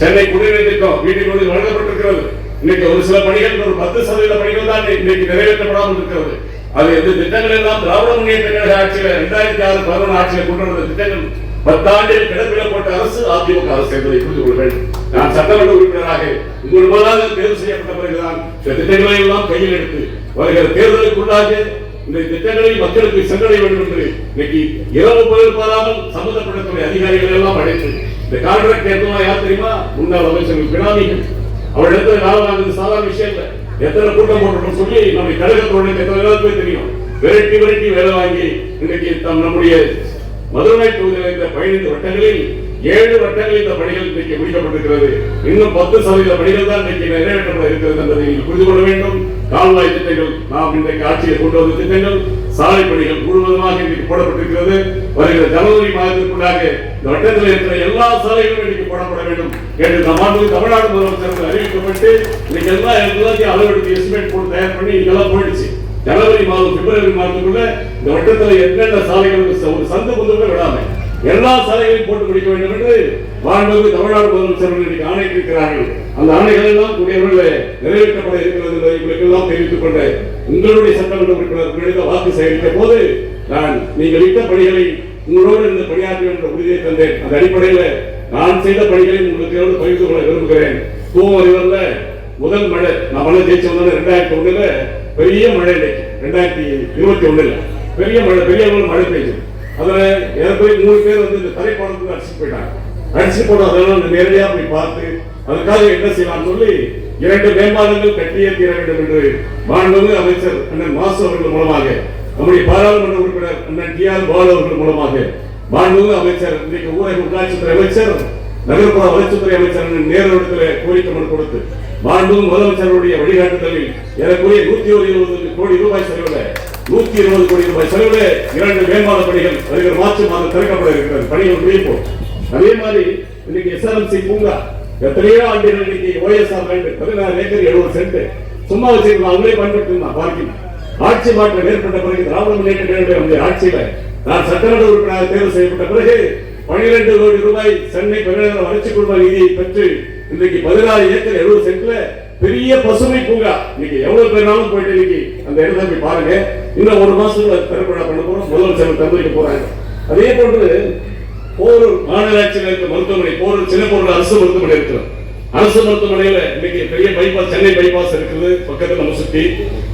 [SPEAKER 2] சென்னை குடிநீர் திட்டம் வீட்டுக்கு வழங்கப்பட்டிருக்கிறது. இன்னைக்கு ஒரு சில பணிகள், ஒரு 10% பணிகள் தான் இன்னைக்கு நிறைவேற்றப்படாமல் இருக்கிறது. அது இந்த திட்டங்கள் எல்லாம் திராவிட முன்னேற்ற கழக ஆட்சியில 2006-11 ஆட்சியில கொண்டு வந்த திட்டங்கள் 10 ஆண்டுகள் கிடப்பில போட்ட அரசு அதிமுக அரசு என்பதை புரிந்து கொள்ள வேண்டும். நான் சட்டமன்ற உறுப்பினராக உங்கள் மூலமாக தேர்வு செய்யப்பட்ட பிறகுதான் இந்த திட்டங்களை எல்லாம் கையில் எடுத்து வருகிற தேர்தலுக்குள்ளாக இந்த திட்டங்களை மக்களுக்கு சென்றடைய வேண்டும் என்று இன்னைக்கு இரவு பகல் பாராமல் சம்பந்தப்பட்ட அதிகாரிகள் எல்லாம் அழைத்து இந்த கான்ட்ராக்ட் எடுத்தவங்க யார் தெரியுமா? முன்னாள் அமைச்சர்கள் பினாமிகள். அவர் இடத்துல வேலை வாங்குறது சாதாரண விஷயம் இல்லை. எத்தனை கூட்டம் போட்டோம்னு சொல்லி நம்ம கழகத்தோட எத்தனை பேர் தெரியும். வெரைட்டி வேலை வாங்கி இன்னைக்கு நம்முடைய மதுரை தொகுதியில் இருந்த 15 வட்டங்களில் 7 வட்டங்களில் இந்த பணிகள் இன்னைக்கு முடிக்கப்பட்டிருக்கிறது. இன்னும் 10% பணிகள் தான் இன்னைக்கு நிறைவேற்றப்பட இருக்கிறது என்பதை நீங்கள் புரிந்து கொள்ள வேண்டும். கால்வாய் திட்டங்கள், நாம் இன்றைக்கு ஆட்சியை கொண்டு வந்த திட்டங்கள், சாலை பணிகள் முழுவதுமாக இன்னைக்கு போடப்பட்டிருக்கிறது. வருகிற ஜனவரி மாதத்திற்குள்ளாக இந்த வட்டத்தில் இருக்கிற எல்லா சாலைகளும் இன்னைக்கு போடப்பட வேண்டும் என்று நம்ம தமிழ்நாடு முதலமைச்சர்கள் அறிவிக்கப்பட்டு இன்னைக்கு எல்லாத்தையும் அளவெடுத்து எஸ்டிமேட் போட்டு தயார் பண்ணி இதெல்லாம் போயிடுச்சு. ஜனவரி மாதம் பிப்ரவரி மாதத்துக்குள்ள இந்த வட்டத்தில் என்னென்ன சாலைகள் ஒரு சந்து பொந்துகளை விடாம எல்லா சாலைகளையும் போட்டு முடிக்க வேண்டும் என்று மாண்புமிகு தமிழ்நாடு முதலமைச்சர்கள் இன்னைக்கு ஆணையிட்டிருக்கிறார்கள். அந்த ஆணைகள் எல்லாம் கூடியவர்கள் நிறைவேற்றப்பட இருக்கிறது என்பதை உங்களுக்கு எல்லாம் தெரிவித்துக் கொண்ட உங்களுடைய சட்டமன்ற உறுப்பினர் வாக்கு சேகரித்த போது நான் நீங்கள் இட்ட பணிகளை உங்களோடு இருந்து பணியாற்ற என்ற உறுதியை தந்தேன். அந்த அடிப்படையில் நான் செய்த பணிகளை உங்களுக்கு பகிர்ந்து கொள்ள விரும்புகிறேன். தூமறிவர்ல முதல் மழை நான் மழை ஜெயிச்சு வந்தோம் 2001 பெரிய மழை. 2021 பெரிய மழை, பெரிய மழை பெய்யுது. அதுல ஏறக்குறைய 3 பேர் வந்து இந்த தரைப்பாலத்துக்கு அடிச்சுட்டு போயிட்டாங்க. அடிச்சுட்டு போன அதெல்லாம் நேரடியாக போய் பார்த்து அதுக்காக என்ன செய்யலாம் சொல்லி 2 மேம்பாலங்கள் கட்டியே தீர வேண்டும் என்று மாண்புமிகு அமைச்சர் அண்ணன் மாசு அவர்கள் மூலமாக, நம்முடைய பாராளுமன்ற உறுப்பினர் அண்ணன் டி.ஆர். பாலு அவர்கள் மூலமாக, மாண்புமிகு அமைச்சர் இன்றைக்கு ஊரக உள்ளாட்சித்துறை அமைச்சர், நகர்ப்புற வளர்ச்சித்துறை அமைச்சர் நேரிடத்தில் கோரிக்கை மனு கொடுத்து மாண்புமிகு முதலமைச்சருடைய வழிகாட்டுதலில் ஏறக்குறைய 120 கோடி ரூபாய் செலவில் 120 கோடி ரூபாய் செலவில் 2 மேம்பால பணிகள் வருகிற மார்ச் மாதம் திறக்கப்பட இருக்கிறது. பணிகள் முடிப்போம். அதே மாதிரி இன்னைக்கு எஸ்ஆர்எம்சி பூங்கா எத்தனையோ ஆண்டுகள் இன்னைக்கு OSR லேண்ட் 16 ஏக்கர் 70 சென்ட் சும்மா வச்சிருக்கோம். அவங்களே பயன்படுத்திருந்தான் பார்க்கிங். ஆட்சி மாற்றம் ஏற்பட்ட பிறகு திராவிட முன்னேற்ற கழகத்துடைய ஆட்சியில நான் சட்டமன்ற உறுப்பினராக தேர்வு செய்யப்பட்ட பிறகு 12 கோடி ரூபாய் சென்னை பெருநகர வளர்ச்சி குழும நிதியை பெற்று இன்றைக்கு 16 ஏக்கர் 70 சென்ட்ல பெரிய பசுமை பூங்கா இன்னைக்கு எவ்வளவு பேர்னாலும் போயிட்டு இன்னைக்கு அந்த இடத்தை போய் பாருங்க. இன்னும் 1 மாசத்துல திறப்பு பண்ண போறோம். முதலமைச்சர் தந்துக்க போறாங்க. அதே போன்று போரூர் மாநகராட்சியில் இருக்க மருத்துவமனை, போரூர் சின்னப்பூர்ல அரசு மருத்துவமனை இருக்கிறோம். அரசு மருத்துவமனையில இன்னைக்கு பெரிய பைபாஸ், சென்னை பைபாஸ் இருக்குது பக்கத்துல நம்ம சுத்தி.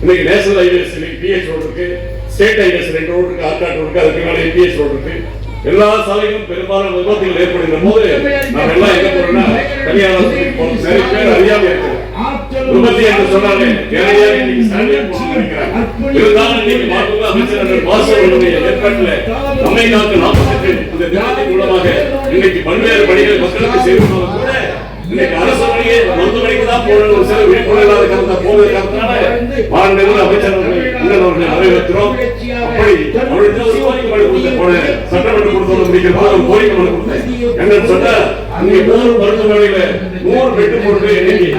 [SPEAKER 2] இன்னைக்கு நேஷனல் ஹைவேஸ் பிஎச் ரோடு இருக்கு, ஸ்டேட் ஹைவேஸ் 2 ரோடு இருக்கு, ஆர்காட் ரோடு இருக்கு, அதுக்கு மேலே பிஎச் ரோடு இருக்கு. எல்லா சாலைகளும் பெரும்பாலும் விபத்துகள் ஏற்படுகிற போது நம்ம எல்லாம் எங்க போறோம்னா தனியார் நிறைய பேர் அறியாம இருக்கிறோம். விபத்து என்று சொன்னாலே நிறைய இன்னைக்கு ஸ்டாண்டிங் போகிறாங்க. இருந்தாலும் இன்னைக்கு மாண்புமிகு அமைச்சர் பாசவர்களுடைய ஏற்பாட்டில் நம்மை காத்து 48 இந்த தினத்தின் மூலமாக இன்னைக்கு பல்வேறு பணிகள் மக்களுக்கு செய்வதோடு கூட இன்னைக்கு அரசு பணியை மருத்துவமனைக்கு தான் போகணும் ஒரு சில விழிப்புணர்வு கருத்தா போவதற்காக மாண்புமிகு அமைச்சர்கள் அவர்களை வரவேற்கிறோம். அப்படி அவர்களுக்கு ஒரு கோரிக்கை மனு கொடுத்த போன சட்டமன்ற கொடுத்தோடு முடிக்கிற போது ஒரு கோரிக்கை மனு கொடுத்தேன். என்னன்னு சொன்னா இங்கே போர் மருத்துவமனையில 100 பெட்டு போட்டு இன்னைக்கு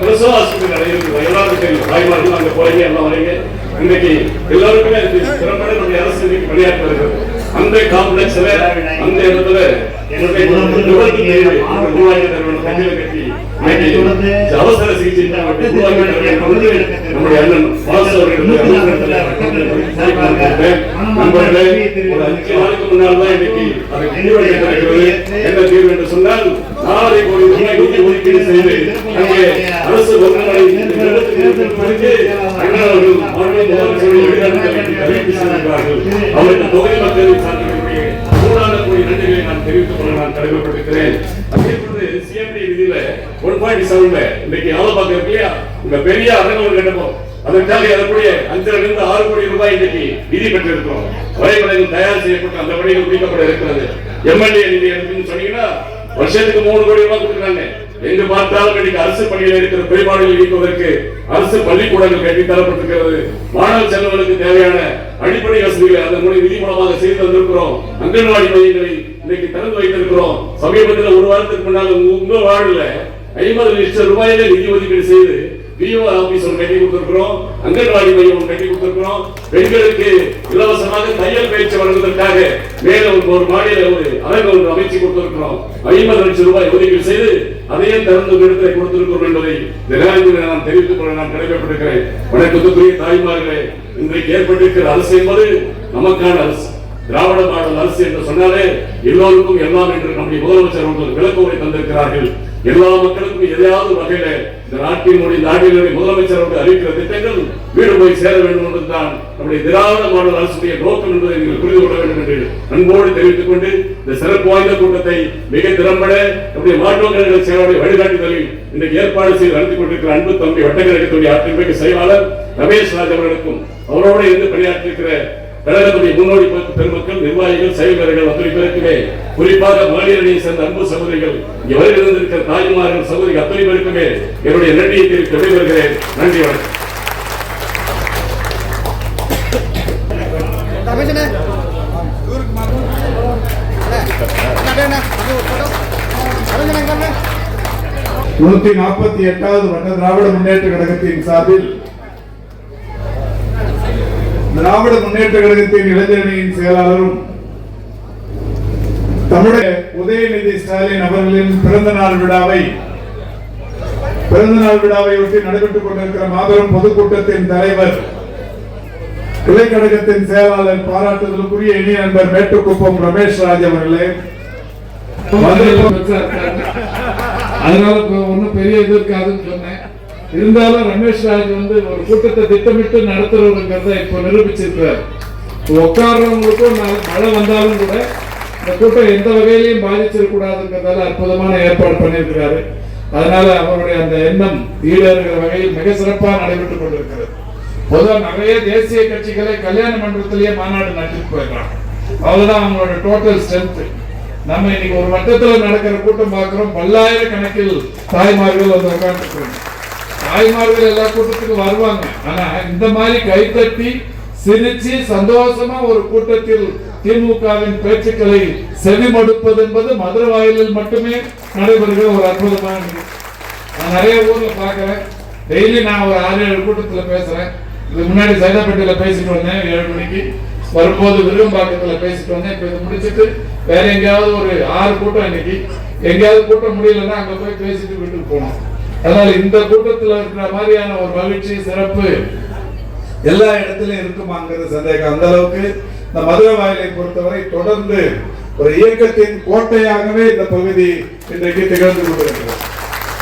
[SPEAKER 2] பிரசவ ஆஸ்பத்திரி இருக்குது. எல்லாருக்கும் தெரியும். தாய்மார்கள் அங்க போறீங்க, எல்லாம் வரீங்க. இன்னைக்கு எல்லாருக்குமே திறம்பட நம்முடைய அரசு இன்னைக்கு பணியாற்ற வருகிறது. அந்த காம்ப்ளெக்ஸ்ல அந்த இடத்துல அவசர சிகிச்சை நம்முடைய அண்ணன் முன்னால் தான் இன்னைக்கு என்ன தீர்வு என்று சொன்னால் 4 கோடி ரூபாய் நிதி ஒதுக்கீடு செய்து அங்கே அரசு அவருக்கு தொகை மக்களின் சார்ந்திருக்கக்கூடிய 3 கோடி நன்றிகளை நான் தெரிவித்துக் கொள்ள நான் கடமைப்பட்டிருக்கிறேன். அதே போன்று சிஎம்டி நிதியில 1.7 இன்னைக்கு ஆலோபாக்கம் இருக்கு இல்லையா, இந்த பெரிய அரங்கம் கட்டப்போம். அதற்காக ஏறக்கூடிய 5 6 கோடி ரூபாய் இன்னைக்கு நிதி பெற்றிருக்கிறோம். வரைபடங்கள் தயார் செய்யப்பட்டு அந்த பணிகள் முடிக்கப்பட இருக்கிறது. எம்எல்ஏ நிதி எடுத்துன்னு சொன்னீங்கன்னா வருஷத்துக்கு 3 கோடி ரூபாய் கொடுக்குறாங்க. எங்கு பார்த்தாலும் இன்னைக்கு அரசு பள்ளியில் இருக்கிற குறைபாடுகள் நீக்குவதற்கு அரசு பள்ளிக்கூடங்கள் கட்டி தரப்பட்டிருக்கிறது. மாணவ செல்வங்களுக்கு தேவையான அடிப்படை வசதிகளை அதன் மூலம் நிதி மூலமாக செய்து தந்திருக்கிறோம். அங்கன்வாடி மையங்களை இன்னைக்கு திறந்து வைத்திருக்கிறோம். சமீபத்தில் 1 வாரத்துக்கு முன்னால் உங்க வாழ்ல 50 லட்சம் ரூபாயில நிதி ஒதுக்கீடு செய்து விஓ ஆபீஸ் ஒன்று கட்டி கொடுத்திருக்கிறோம். அங்கன்வாடி மையம் ஒன்று கட்டி கொடுத்திருக்கிறோம். பெண்களுக்கு இலவசமாக தையல் பயிற்சி வழங்குவதற்காக மேலும் ஒரு மாநில ஒரு அரங்கு ஒன்று அமைச்சு கொடுத்திருக்கிறோம். 50 லட்சம் ரூபாய் ஒதுக்கீடு செய்து அதையும் திறந்து இடத்தை கொடுத்திருக்கிறோம் என்பதை நான் தெரிவித்துக் கொள்ள நான் கடமைப்பட்டிருக்கிறேன். வணக்கத்துக்குரிய தாய்மார்களே, இன்றைக்கு ஏற்பட்டிருக்கிற அரசு என்பது நமக்கான அரசு. திராவிட மாடல் அரசு என்று சொன்னாலே எல்லோருக்கும் எல்லாம் என்று நம்முடைய முதலமைச்சர் அவர்கள் விளக்கவுரை தந்திருக்கிறார்கள். எல்லா மக்களுக்கும் எதையாவது வகையில இந்த நாட்டினுடைய முதலமைச்சர் அவர்கள் அறிவிக்கிற திட்டங்கள் வீடு போய் சேர வேண்டும் என்பதுதான் நம்முடைய திராவிட மாடல் அரசுடைய நோக்கம் என்பதை நீங்கள் புரிந்து கொள்ள வேண்டும் என்று அன்போடு தெரிவித்துக் கொண்டு இந்த சிறப்பு வாய்ந்த கூட்டத்தை மிக திறம்பட நம்முடைய மாற்றுவர்கள் சேவையுடைய வழிகாட்டுதலில் இன்றைக்கு ஏற்பாடு செய்து நடத்தி கொண்டிருக்கிற அன்பு தம்பி வட்டக்கழகத்துடைய ஆற்றின்மைக்கு செயலாளர் ரமேஷ் ராஜ் அவர்களுக்கும் அவரோடு இருந்து பணியாற்றிருக்கிற கழகத்துடைய முன்னோடி பெருமக்கள், நிர்வாகிகள், செயல்வீரர்கள் அத்தனை பேருக்குமே, குறிப்பாக மகளிரணியை சேர்ந்த அன்பு சகோதரிகள், இங்கே வருகிற தாய்மார்கள், சகோதரிகள் அத்தனை பேருக்குமே என்னுடைய நன்றியை தெரிவித்து விடைபெறுகிறேன். நன்றி, வணக்கம்.
[SPEAKER 3] நூத்தி 48வது வட்ட திராவிட முன்னேற்ற கழகத்தின் சார்பில் திராவிட முன்னேற்ற கழகத்தின் இளைஞரணியின் செயலாளரும் தமிழக உதயநிதி ஸ்டாலின் அவர்களின் பிறந்த நாள் விழாவை ஒட்டி நடைபெற்றுக் கொண்டிருக்கிற மாபெரும் பொதுக்கூட்டத்தின் தலைவர், கிளை கழகத்தின் செயலாளர், பாராட்டுதலுக்குரிய இனிய நண்பர் மேட்டுக்குப்பம் ரமேஷ் ராஜ் அவர்களே, அதனால ஒன்னும் பெரிய இது இருக்காதுன்னு சொன்னேன். இருந்தாலும் ரமேஷ் ராஜ் ஒரு கூட்டத்தை திட்டமிட்டு நடத்துறவங்கிறத இப்ப நிரூபிச்சிருக்கிறார். உட்கார்றவங்களுக்கும் மழை வந்தாலும் கூட இந்த கூட்டம் எந்த வகையிலையும் பாதிச்சிடக்கூடாதுங்கிறதால அற்புதமான ஏற்பாடு பண்ணியிருக்கிறாரு. அதனால அவருடைய அந்த எண்ணம் ஈடேறுகிற வகையில் மிக சிறப்பாக நடைபெற்றுக் கொண்டிருக்கிறது. பொதுவாக நிறைய தேசிய கட்சிகளை கல்யாண மண்டபத்திலேயே மாநாடு நடத்திட்டு போயிடறாங்க. அவ்வளவுதான் அவங்களோட டோட்டல் ஸ்ட்ரென்த். நம்ம இன்னைக்கு ஒரு வட்டத்தில் நடக்கிற கூட்டம் பார்க்கிறோம். பல்லாயிரக்கணக்கில் தாய்மார்கள் உட்கார்ந்து தாய்மார்கள் எல்லா கூட்டத்துக்கும் வருவாங்க. ஆனா இந்த மாதிரி கைத்தட்டி சிரிச்சு சந்தோஷமா ஒரு கூட்டத்தில் திமுகவின் பேச்சுக்களை செவிமடுப்பது என்பது மதுரை வாயிலில் மட்டுமே நடைபெறுகிற ஒரு அற்புதமான. நான் நிறைய ஊர்ல பாக்குறேன். டெய்லி நான் ஒரு 6-7 கூட்டத்துல பேசுறேன். இது முன்னாடி சைதாப்பேட்டையில பேசிட்டு வந்தேன் 7 மணிக்கு, வரும்போது விரும்பாக்கத்துல பேசிட்டு வந்தேன். இப்ப இது முடிச்சுட்டு வேற எங்கேயாவது ஒரு 6 கூட்டம், இன்னைக்கு எங்கேயாவது கூட்டம் முடியலன்னா அங்க போய் பேசிட்டு வீட்டுக்கு போனோம். அதனால இந்த கூட்டத்தில் இருக்கிற மாதிரியான ஒரு மகிழ்ச்சி, சிறப்பு எல்லா இடத்திலும் இருக்குமாங்கிறது சந்தேகம். அந்த அளவுக்கு இந்த மதுரை வாயிலை பொறுத்தவரை தொடர்ந்து ஒரு இயக்கத்தின் கோட்டையாகவே இந்த பகுதி இன்றைக்கு திகழ்ந்து கொண்டிருக்கிறது.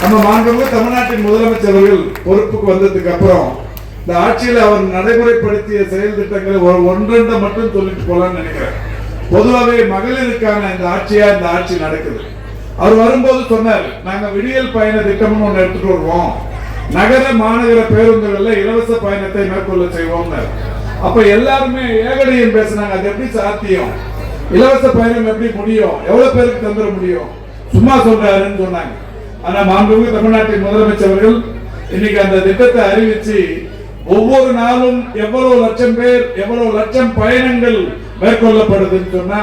[SPEAKER 3] நம்ம மாண்புமிகு தமிழ்நாட்டின் முதலமைச்சர்கள் பொறுப்புக்கு வந்ததுக்கு அப்புறம் இந்த ஆட்சியில் அவர் நடைமுறைப்படுத்திய செயல் திட்டங்களை ஒன்றெண்ட மட்டும் சொல்லிட்டு போலான்னு நினைக்கிறேன். பொதுவாகவே மகளிருக்கான இந்த ஆட்சி நடக்குது. அவர் வரும்போது சொன்னார், நாங்க விடியல் பயண திட்டம்னு ஒன்று எடுத்துட்டு வருவோம், நகர மாநகர பேருந்துகள்ல இலவச பயணத்தை மேற்கொள்ள செய்வோம். அப்ப எல்லாருமே ஏகடியும் பேசினாங்க, அது எப்படி சாத்தியம், இலவச பயணம் எப்படி முடியும், எவ்வளவு பேருக்கு தந்துட முடியும், சும்மா சொல்றாருன்னு சொன்னாங்க. ஆனா மாண்புமிகு தமிழ்நாட்டின் முதலமைச்சர்கள் இன்னைக்கு அந்த திட்டத்தை அறிவிச்சு ஒவ்வொரு நாளும் எவ்வளவு லட்சம் பேர், எவ்வளவு லட்சம் பயணங்கள் மேற்கொள்ளப்படுதுன்னு சொன்னா,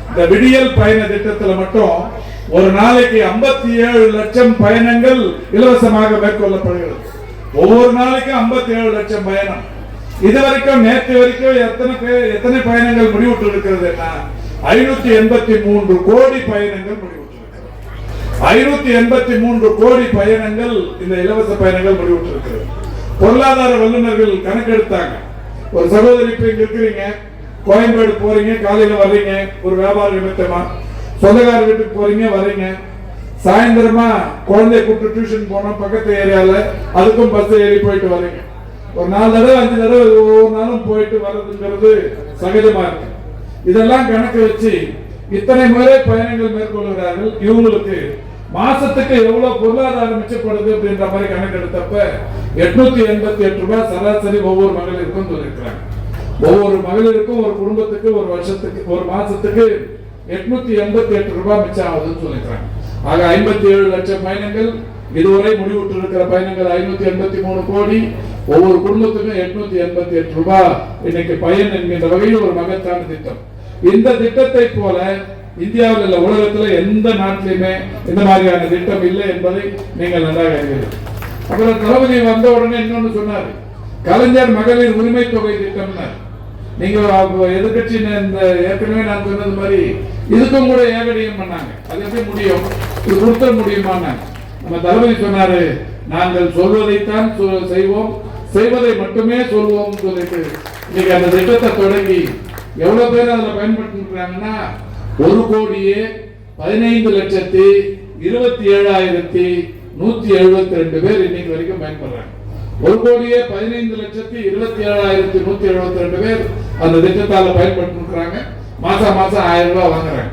[SPEAKER 3] இந்த விடியல் பயண திட்டத்துல மட்டும் ஒரு நாளைக்கு 57 லட்சம் பயணங்கள் இலவசமாக மேற்கொள்ளப்படுகிறது. ஒவ்வொரு நாளைக்கும் 57 லட்சம் பயணம். இதுவரைக்கும் நேற்று வரைக்கும் எத்தனை பயணங்கள் முடிவுற்று இருக்கிறது? 583 கோடி பயணங்கள் முடிவுற்றிருக்கிறது. 583 கோடி பயணங்கள் இந்த இலவச பயணங்கள் முடிவுற்றிருக்கிறது. பொருளாதார வல்லுநர்கள் கணக்கெடுத்தாங்க. ஒரு சகோதரி இப்ப இங்க இருக்கிறீங்க, கோயம்பேடு போறீங்க, காலையில வர்றீங்க ஒரு வியாபார நிமித்தமா, சொந்தக்கார வீட்டுக்கு போறீங்க வரீங்க, சாயந்தரமா குழந்தைய கூப்பிட்டு டியூஷன் போனோம் பக்கத்து ஏரியால, அதுக்கும் பஸ் ஏறி போயிட்டு வரீங்க. ஒரு 4 தடவை 5 தடவை ஒவ்வொரு நாளும் போயிட்டு வர்றதுங்கிறது சகஜமா இருக்கு. இதெல்லாம் கணக்கு வச்சு இத்தனை முறை பயணங்கள் மேற்கொள்கிறார்கள். இவங்களுக்கு மாசத்துக்கு எவ்வளவு பொருளாதாரம் மிச்சப்படுது அப்படின்ற மாதிரி கணக்கு எடுத்தப்ப 888 ரூபாய் சராசரி ஒவ்வொரு மகளிருக்கும் சொல்லியிருக்கிறாங்க. ஒவ்வொரு மகளிருக்கும் ஒரு குடும்பத்துக்கு ஒரு வருஷத்துக்கு ஒரு மாசத்துக்கு 888 ரூபாய் மிச்சம் ஆகுதுன்னு சொல்லியிருக்கிறாங்க. ஆக 57 லட்சம் பயணங்கள் இதுவரை முடிவுற்று இருக்கிற பயணங்கள் 583 கோடி, ஒவ்வொரு குடும்பத்துக்கும் 888 ரூபாய் இன்னைக்கு பயன் என்கின்ற வகையில் ஒரு மகத்தான திட்டம். இந்த திட்டத்தை போல இந்தியாவில் உள்ள உலகத்தில் எந்த நாட்டிலுமே இந்த மாதிரியான திட்டம் இல்லை என்பதை நீங்கள் நன்றாக அறிவீர்கள். அப்புறம் தளபதி வந்த உடனே இன்னொன்னு சொன்னார், கலைஞர் மகளிர் உரிமை தொகை திட்டம். நீங்க எதிர்கட்சி ஏற்கனவே நான் சொன்னது மாதிரி இதுக்கும் கூட ஏகடியம் பண்ணாங்க. அது எப்படி முடியும், இது கொடுத்த முடியுமான்னு நம்ம தளபதி சொன்னாரு, நாங்கள் சொல்வதைத்தான் செய்வோம், செய்வதை மட்டுமே சொல்வோம் சொல்லிட்டு இன்னைக்கு அந்த திட்டத்தை தொடங்கி எவ்வளவு பேர் அதுல பயன்படுத்திருக்கிறாங்கன்னா 1,15,27,000 172 பேர் இன்னைக்கு வரைக்கும் பயன்படுறாங்க. 1,15,27,172 பேர் அந்த திட்டத்தால பயன்படுத்திருக்கிறாங்க. மாசம் 1000 ரூபாய் வாங்குறாங்க.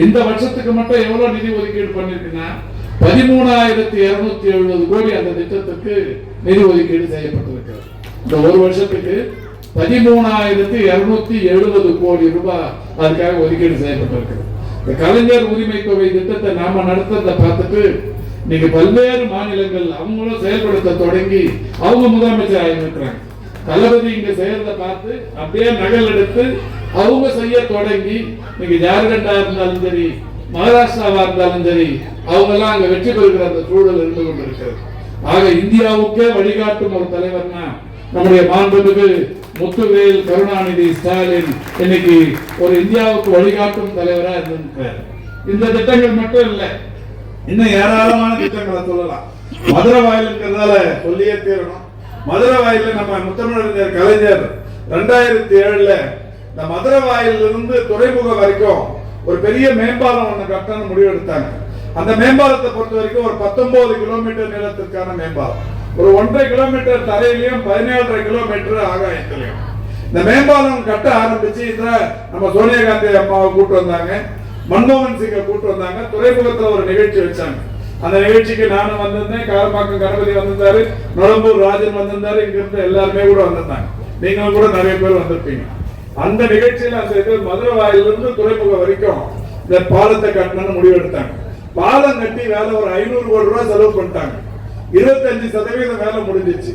[SPEAKER 3] இந்த வருஷத்துக்கு மட்டும் எவ்வளவு நிதி ஒதுக்கீடு பண்ணிருக்குன்னா 13,270 கோடி அந்த திட்டத்துக்கு நிதி ஒதுக்கீடு செய்யப்பட்டிருக்கிறது. இந்த ஒரு வருஷத்துக்கு 13,270 கோடி ரூபாய் அதுக்காக ஒதுக்கீடு செய்யப்பட்டிருக்கிறது. இந்த கலைஞர் உரிமை தொகை திட்டத்தை நாம நடத்துறதை பார்த்துட்டு நீங்க பல்வேறு மாநிலங்கள் அவங்களும் செயல்படுத்த தொடங்கி அவங்க முதலமைச்சர் ஆகியிருக்கிறாங்க. தளபதி இங்க செய்யறத பார்த்து அப்படியே நகல் எடுத்து அவங்க செய்ய தொடங்கி நீங்க ஜார்க்கண்டா இருந்தாலும் சரி, மகாராஷ்டிராவா இருந்தாலும் சரி, அவங்க எல்லாம் அங்க வெற்றி பெறுகிற அந்த சூழல் இருந்து கொண்டிருக்கிறது. ஆக இந்தியாவுக்கே வழிகாட்டும் ஒரு தலைவர்னா நம்முடைய மாண்புமிகு முத்துவேல் கருணாநிதி ஸ்டாலின் இன்னைக்கு ஒரு இந்தியாவுக்கு வழிகாட்டும் தலைவரா இருந்திருக்கிறார். இந்த திட்டங்கள் மட்டும் இல்லை, இன்னும் ஏராளமான திட்டங்களை சொல்லலாம். மதுரை வாயிலுங்கிறதால சொல்லியே தீரணும். மதுரை வாயில நம்ம முத்தமிழறிஞர் கலைஞர் 2007 இந்த மதுரை வாயிலிருந்து துறைமுகம் வரைக்கும் ஒரு பெரிய மேம்பாலம் ஒண்ணு கட்டணும் முடிவு எடுத்தாங்க. அந்த மேம்பாலத்தை பொறுத்த வரைக்கும் ஒரு 19 கிலோமீட்டர் நீளத்திற்கான மேம்பாலம், ஒரு 1.5 கிலோமீட்டர் தரையிலையும் 17.5 கிலோமீட்டர் ஆகாயத்திலையும் இந்த மேம்பாலம் கட்ட ஆரம்பிச்சு நம்ம சோனியா காந்தி அம்மாவை கூட்டு வந்தாங்க, மன்மோகன் சிங்கை கூட்டு வந்தாங்க. துறைமுகத்துல ஒரு நிகழ்ச்சி வச்சாங்க. அந்த நிகழ்ச்சிக்கு நானும் வந்திருந்தேன், காரமாக்கம் கணபதி வந்திருந்தாரு, நுளம்பூர் ராஜன் வந்திருந்தாரு, இங்க இருந்து எல்லாருமே கூட வந்திருந்தாங்க. நீங்களும் கூட நிறைய பேர் வந்திருப்பீங்க. அந்த நிகழ்ச்சியில அந்த மதுரை வாயிலிருந்து துறைமுகம் வரைக்கும் இந்த பாலத்தை கட்டணும்னு முடிவெடுத்தாங்க. பாலம் கட்டி வேலை ஒரு 500 கோடி ரூபாய் செலவு பண்ணிட்டாங்க. 25% வேலை முடிஞ்சிச்சு.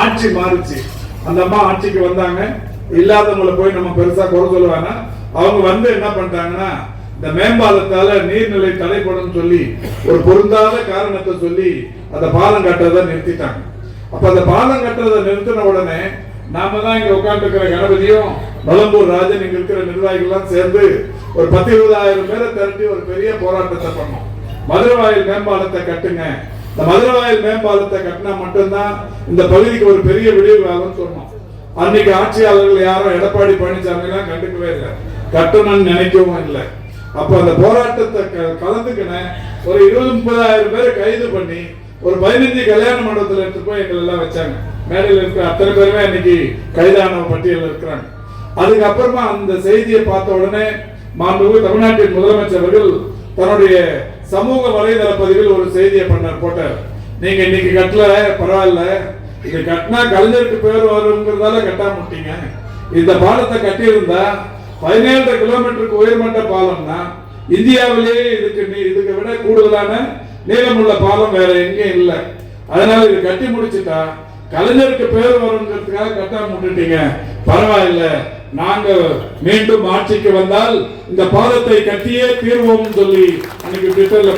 [SPEAKER 3] ஆட்சி மாறுச்சு. அந்த அம்மா ஆட்சிக்கு வந்தாங்க. இல்லாதவங்களை போய் நம்ம பெருசா குறை சொல்லுவாங்க. அவங்க வந்து என்ன பண்ணிட்டாங்கன்னா இந்த மேம்பாலத்தால நீர்நிலை தடைப்படும் சொல்லி ஒரு பொருந்தாத காரணத்தை சொல்லி அந்த பாலம் கட்டுறதை நிறுத்திட்டாங்க. அப்ப அந்த பாலம் கட்டுறதை நிறுத்தின உடனே நாம தான் இங்க உட்கார்ந்து இருக்கிற கணபதியும் நுளம்பூர் ராஜன் இங்க இருக்கிற நிர்வாகிகள் சேர்ந்து ஒரு 10-20 பேரை திரட்டி ஒரு பெரிய போராட்டத்தை பண்ணோம். மதுரை வாயில் மேம்பாலத்தை கட்டுங்க, இந்த மதுரை வாயில் மேம்பாலத்தை கட்டினா மட்டும்தான் இந்த பகுதிக்கு ஒரு பெரிய விடிவு ஆகும்னு சொன்னோம். அன்னைக்கு ஆட்சியாளர்கள் யாரும் எடப்பாடி பழனிசாமி எல்லாம் கண்டுக்கவே இல்லை, கட்டணும்னு நினைக்கவும் இல்லை. அப்ப அந்த போராட்டத்தை கலந்துக்கின ஒரு 20-30 பேரை கைது பண்ணி ஒரு 15 கல்யாண மண்டபத்தில் எடுத்து போய் எங்களை எல்லாம் வச்சாங்க. மேடையில் இருக்கிற அத்தனை பேருமே இன்னைக்கு கைதான பட்டியலில் இருக்கிறாங்க. அதுக்கப்புறமா அந்த செய்தியை பார்த்த உடனே மாண்புமிகு தமிழ்நாட்டின் முதலமைச்சர்கள் தன்னுடைய சமூக வலைதள பதிவில் ஒரு செய்தியை போட்டார். நீங்க இன்னைக்கு கட்டல பரவாயில்ல, இது கட்டினா கலைஞருக்கு பேர் வருங்கிறதால கட்டாம விட்டீங்க. இந்த பாலத்தை கட்டியிருந்தா 17 கிலோமீட்டருக்கு உயர்மட்ட பாலம்னா இந்தியாவிலேயே இதுக்கு விட கூடுதலான நீளமுள்ள பாலம் வேற எங்கேயும் இல்லை. அதனால இது கட்டி முடிச்சுட்டா கலைஞருக்கு பேர் வருங்கிறதுக்காக கட்டாம விட்டுட்டீங்க, பரவாயில்ல, நாங்க மீண்டும் ஆட்சிக்கு வந்தால் இந்த பாலத்தை கட்டியே தீர்வோம் சொல்லி அன்னைக்கு ட்விட்டர்ல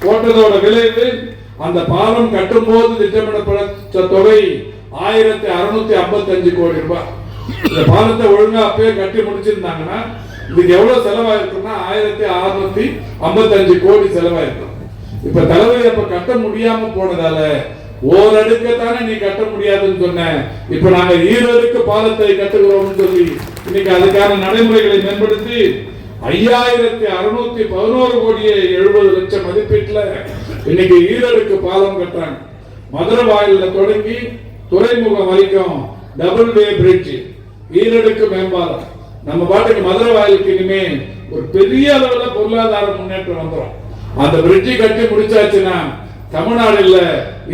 [SPEAKER 3] போட்டதோட விளைவு அந்த பாலம் கட்டும் போது திட்டமிடப்பட்ட தொகை 1655 கோடி ரூபாய். இந்த பாலத்தை ஒழுங்கா அப்பயே கட்டி முடிச்சிருந்தாங்கன்னா இதுக்கு எவ்வளவு செலவாயிருக்குன்னா 1655 கோடி செலவாயிருக்கும். இப்ப தலைவர் அப்ப கட்ட முடியாம போனதால ஓரடுக்கத்தானே நீ கட்ட முடியாதுன்னு சொன்ன, இப்ப நாங்க ஈரடுக்கு பாலத்தை கட்டுகிறோம் சொல்லி இன்னைக்கு அதுக்கான நடைமுறைகளை மேம்படுத்தி 5611 கோடியே 70 லட்சம் மதிப்பீட்டுல இன்னைக்கு ஈரடுக்கு பாலம் கட்டுறாங்க. மதுரை வாயில தொடங்கி துறைமுகம் வரைக்கும் டபுள் வே பிரிட்ஜ், ஈரடுக்கு மேம்பாலம். நம்ம பாட்டுக்கு மதுரை வாயிலுக்கு இனிமே ஒரு பெரிய அளவுல பொருளாதார முன்னேற்றம் வந்துடும். அந்த பிரிட்ஜை கட்டி முடிச்சாச்சுன்னா தமிழ்நாடு இல்ல,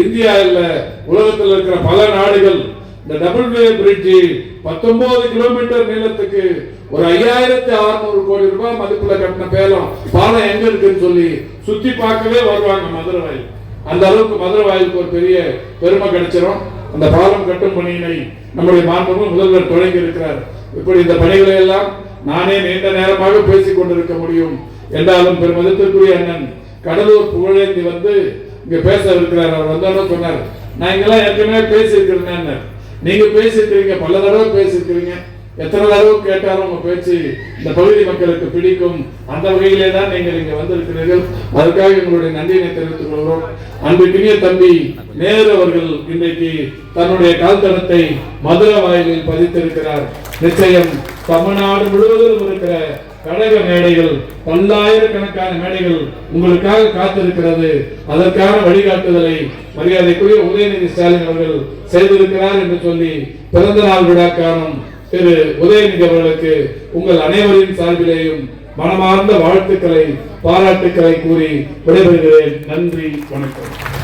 [SPEAKER 3] இந்தியா இல்ல, உலகத்தில் இருக்கிற பல நாடுகள் இந்த டபுள் வே பிரிட்ஜ் 19 கிலோமீட்டர் நீளத்துக்கு ஒரு 5600 கோடி ரூபாய் மதிப்புல கட்டின பாலம் எங்க இருக்குன்னு சொல்லி சுத்தி பார்க்கவே வருவாங்க மதுரை வாயில். அந்த அளவுக்கு மதுரை வாயிலுக்கு ஒரு பெரிய பெருமை கிடைச்சிடும். அந்த பாலம் கட்டும் பணியினை நம்முடைய மாண்புமிகு முதல்வர் தொடங்கி இருக்கிறார். இப்படி இந்த பணிகளை எல்லாம் நானே நீண்ட நேரமாக பேசிக் கொண்டிருக்க முடியும். என்றாலும் பெருமதிப்பிற்குரிய அண்ணன் கடலூர் புகழேந்தி வந்து இங்க பேச இருக்கிறார். அவர் வந்தாலும் சொன்னார், நான் இங்கெல்லாம் ஏற்கனவே பேசியிருக்கிறேன். நீங்க பேசியிருக்கிறீங்க, பல தடவை பேசியிருக்கிறீங்க, எத்தனை தடவை கேட்டாலும் உங்க பேச்சு இந்த பகுதி மக்களுக்கு பிடிக்கும். அந்த வகையிலே தான் நீங்கள் இங்க வந்திருக்கிறீர்கள். அதுக்காக எங்களுடைய நன்றியை தெரிவித்துக் கொள்கிறோம். அன்புக்கினிய தம்பி நேரு அவர்கள் இன்றைக்கு தன்னுடைய கால்தடத்தை மதுரை வாயிலில் பதித்திருக்கிறார். நிச்சயம் தமிழ்நாடு முழுவதும் இருக்கிற கழக மேடைகள், பல்லாயிரக்கணக்கான மேடைகள் உங்களுக்காக காத்திருக்கிறது. அதற்கான வழிகாட்டுதலை மரியாதைக்குரிய உதயநிதி ஸ்டாலின் அவர்கள் செய்திருக்கிறார் என்று சொல்லி பிறந்த நாள் விழா காணும் திரு உதயநிதி அவர்களுக்கு உங்கள் அனைவரின் சார்பிலேயும் மனமார்ந்த வாழ்த்துக்களை, பாராட்டுக்களை கூறி விடைபெறுகிறேன். நன்றி, வணக்கம்.